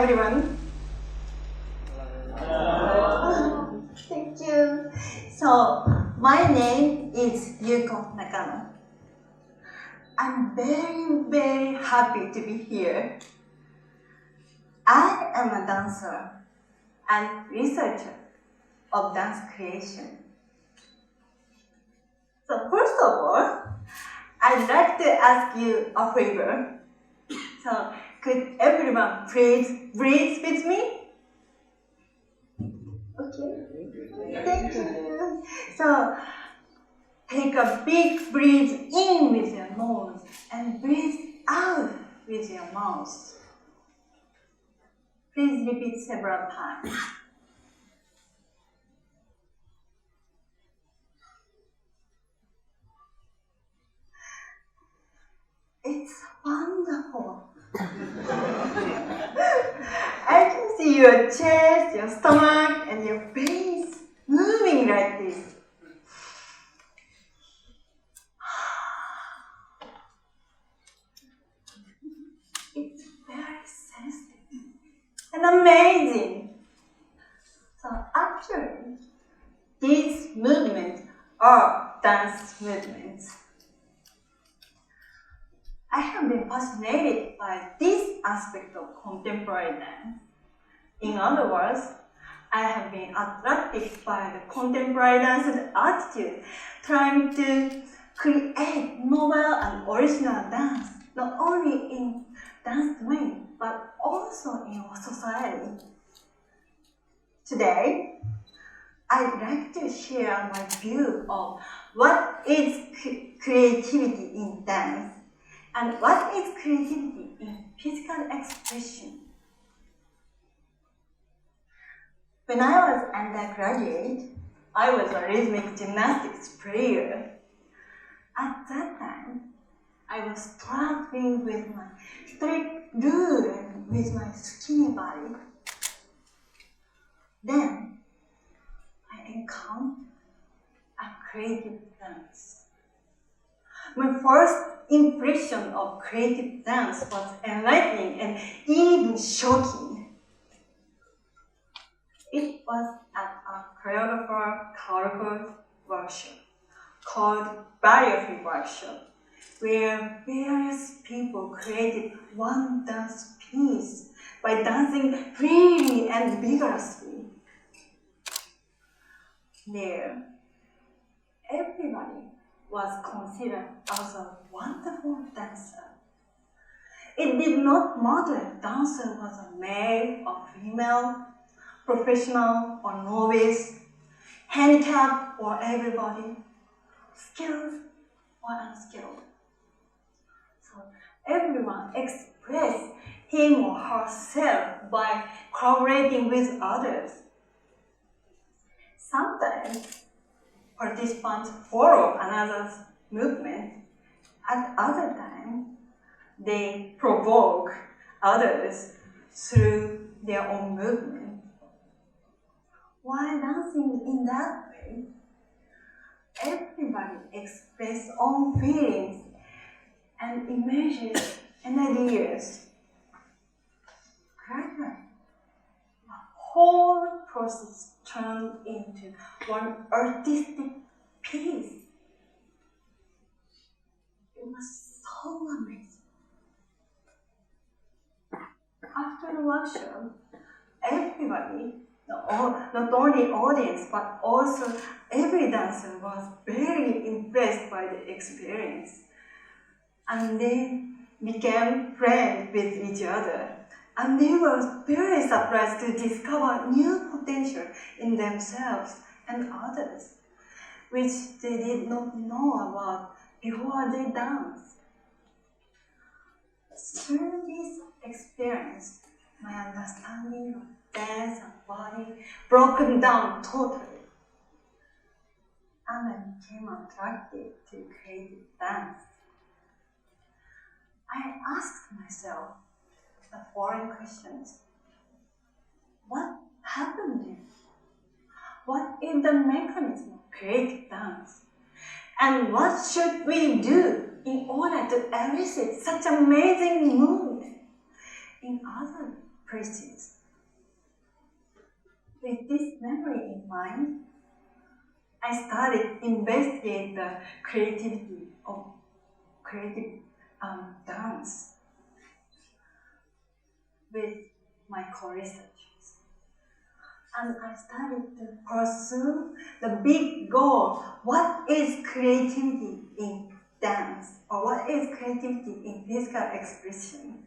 everyone. Thank you. So, my name is Yuko NAKANO. I'm very happy to be here. I am a dancer and researcher of dance creation. So first of all, I'd like to ask you a favor. So could everyone please breathe with me? Okay. Thank you. So take a big breath in with your nose and breathe out with your mouth. Please repeat several times. It's wonderful. I can see your chest, your stomach, and your face moving like this. It's very sensitive and amazing. So actually, these movements are dance movements. I have been fascinated by this aspect of contemporary dance. In other words, I have been attracted by the contemporary dance's attitude, trying to create novel and original dance, not only in dance domain, but also in our society. Today, I'd like to share my view of what is creativity in dance and what is creativity in physical expression. When I was undergraduate, I was a rhythmic gymnastics player. At that time, I was struggling with my strict rule and with my skinny body. Then, I encountered a creative dance. My first impression of creative dance was enlightening and even shocking. It was at a choreographer workshop called Barrier-Free Workshop, where various people created one dance piece by dancing freely and vigorously. There, everybody was considered as a wonderful dancer. It did not matter if the dancer was a male or female, professional or novice, handicapped or everybody, skilled or unskilled. So everyone expressed him or herself by collaborating with others. Sometimes participants follow another's movement. At other times, they provoke others through their own movement. While dancing in that way, everybody expresses own feelings and images and ideas. Gradually, the whole process turned into one artistic piece. It was so amazing. After the workshop, everybody, not only audience, but also every dancer was very impressed by the experience. And they became friends with each other. And they were very surprised to discover new potential in themselves and others, which they did not know about before they danced. Through this experience, my understanding of dance and body broken down totally. And I became attracted to creative dance. I asked myself the following questions. What happened here? What is the mechanism of creative dance? And what should we do in order to elicit such amazing movement in others places. With this memory in mind, I started investigate the creativity of creative dance with my co-researchers. And I started to pursue the big goal, what is creativity in dance, or what is creativity in physical expression?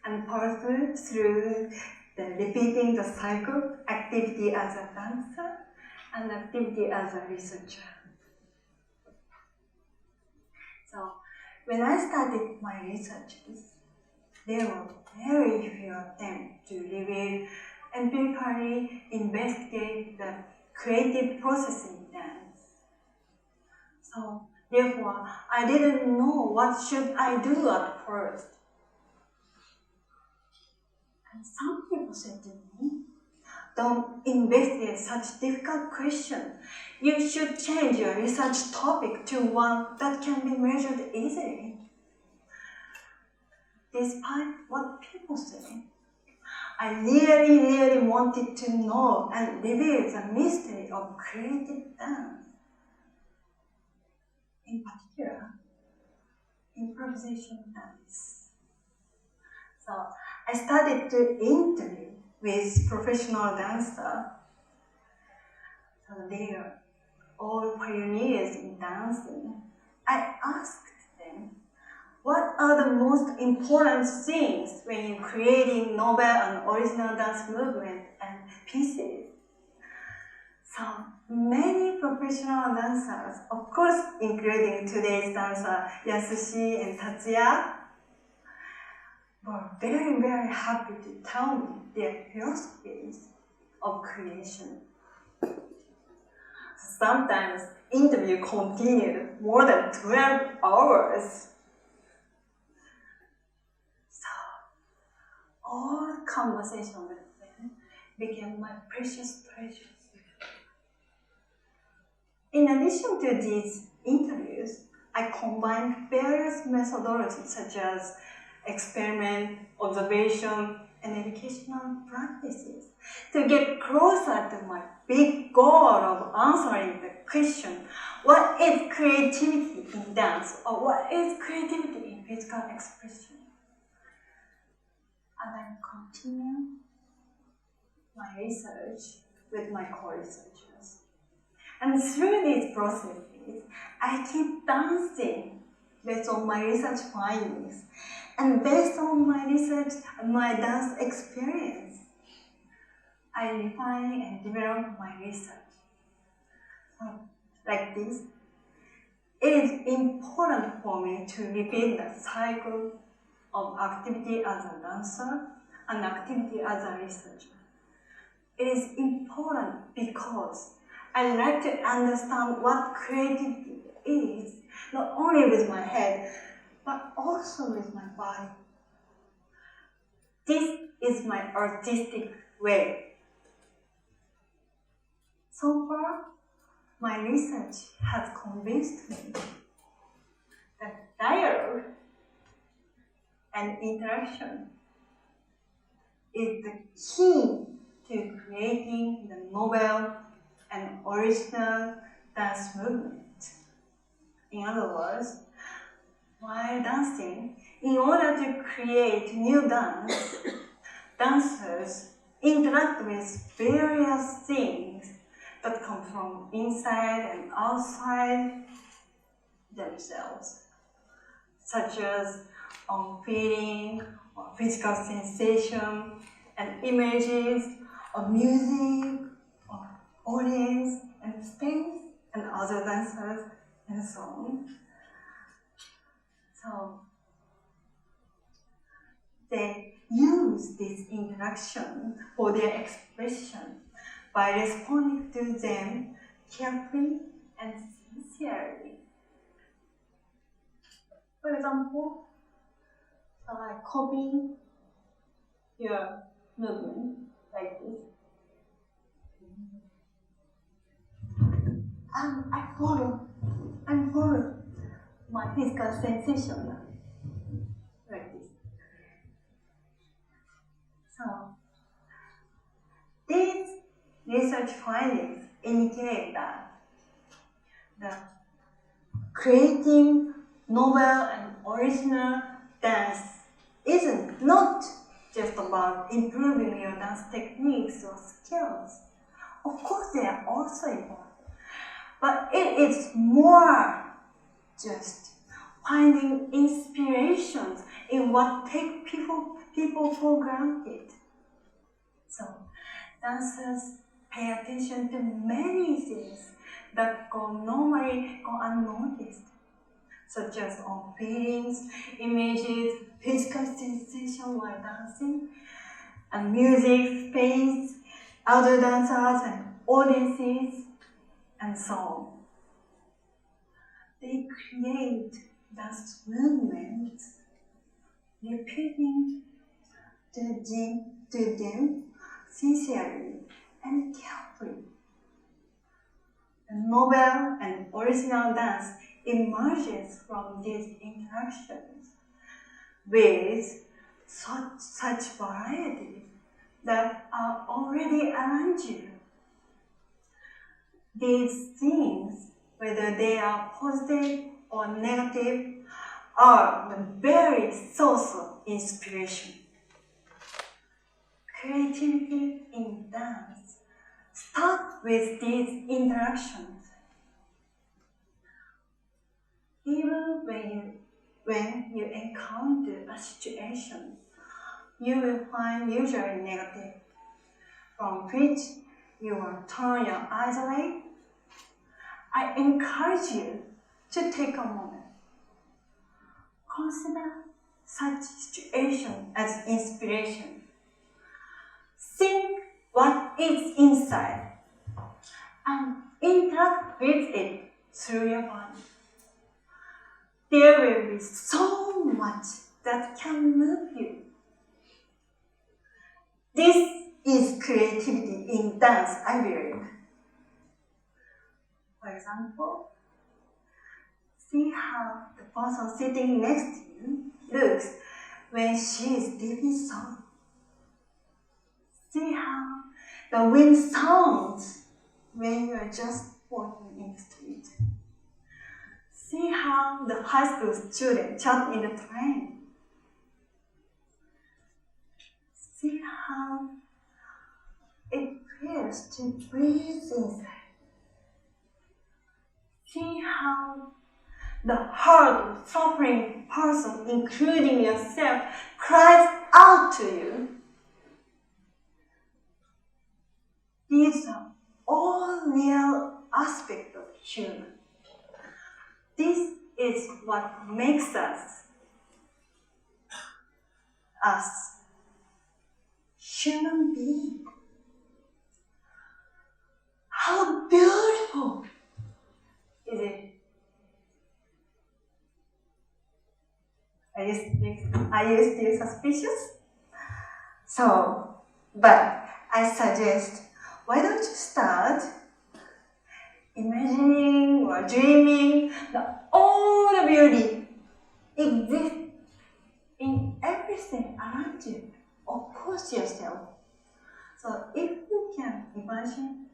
And pursue through the repeating the cycle, activity as a dancer, and activity as a researcher. So, when I started my researches, there were very few attempts to reveal empirically investigate the creative process in dance. So, therefore, I didn't know what should I do at first. And some people said to me, don't investigate such difficult questions. You should change your research topic to one that can be measured easily. Despite what people say, I really wanted to know and reveal the mystery of creative dance. In particular, improvisation dance. So I started to interview with professional dancers. So they are all pioneers in dancing. I asked them, what are the most important things when you're creating novel and original dance movement and pieces? So many professional dancers, of course including today's dancer Yasushi and Tatsuya, were very happy to tell me their philosophies of creation. Sometimes interview continued more than 12 hours. So all conversation with them became my precious treasures. In addition to these interviews, I combined various methodologies such as experiment, observation, and educational practices to get closer to my big goal of answering the question, what is creativity in dance, or what is creativity in physical expression? And I continue my research with my co-researchers. And through these processes, I keep dancing based on my research findings. And based on my research and my dance experience, I refine and develop my research. Like this, it is important for me to repeat the cycle of activity as a dancer and activity as a researcher. It is important because I like to understand what creativity is, not only with my head, but also with my body. This is my artistic way. So far, my research has convinced me that dialogue and interaction is the key to creating the novel and original dance movement. In other words, while dancing, in order to create new dance, dancers interact with various things that come from inside and outside themselves, such as feeling, or physical sensation, and images, or music, or audience, and space, and other dancers, and so on. So they use this interaction for their expression by responding to them carefully and sincerely. For example, I copy your movement like this. And I follow my physical sensation like this. research findings indicate that creating novel and original dance isn't not just about improving your dance techniques or skills. Of course, they are also important, but it is more just finding inspirations in what take people for granted. So, dancers pay attention to many things that normally go unnoticed, such as on feelings, images, physical sensation while dancing, and music, space, other dancers and audiences, and so on. They create dance movements, repeating to them sincerely and carefully. The novel and original dance emerges from these interactions with such varieties that are already around you. These things, whether they are positive or negative, are the very source of inspiration. Creativity in dance starts with these interactions. Even when you encounter a situation you will find usually negative, from which you will turn your eyes away, I encourage you to take a moment. Consider such situation as inspiration. Think what is inside and interact with it through your body. There will be so much that can move you. This is creativity in dance, I believe. For example, see how the person sitting next to you looks when she is dipping song. See how the wind sounds when you are just walking in the street. See how the high school student chat in the train. See how it feels to breathe inside. See how the hard, suffering person, including yourself, cries out to you. These are all real aspects of human. This is what makes us human beings. How beautiful is it? Are you still suspicious? But I suggest, why don't you start imagining or dreaming that all the beauty exists in everything around you, of course yourself. So if you can imagine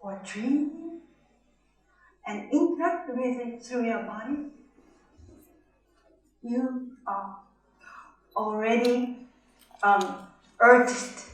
or dream and interact with it through your body, you are already artist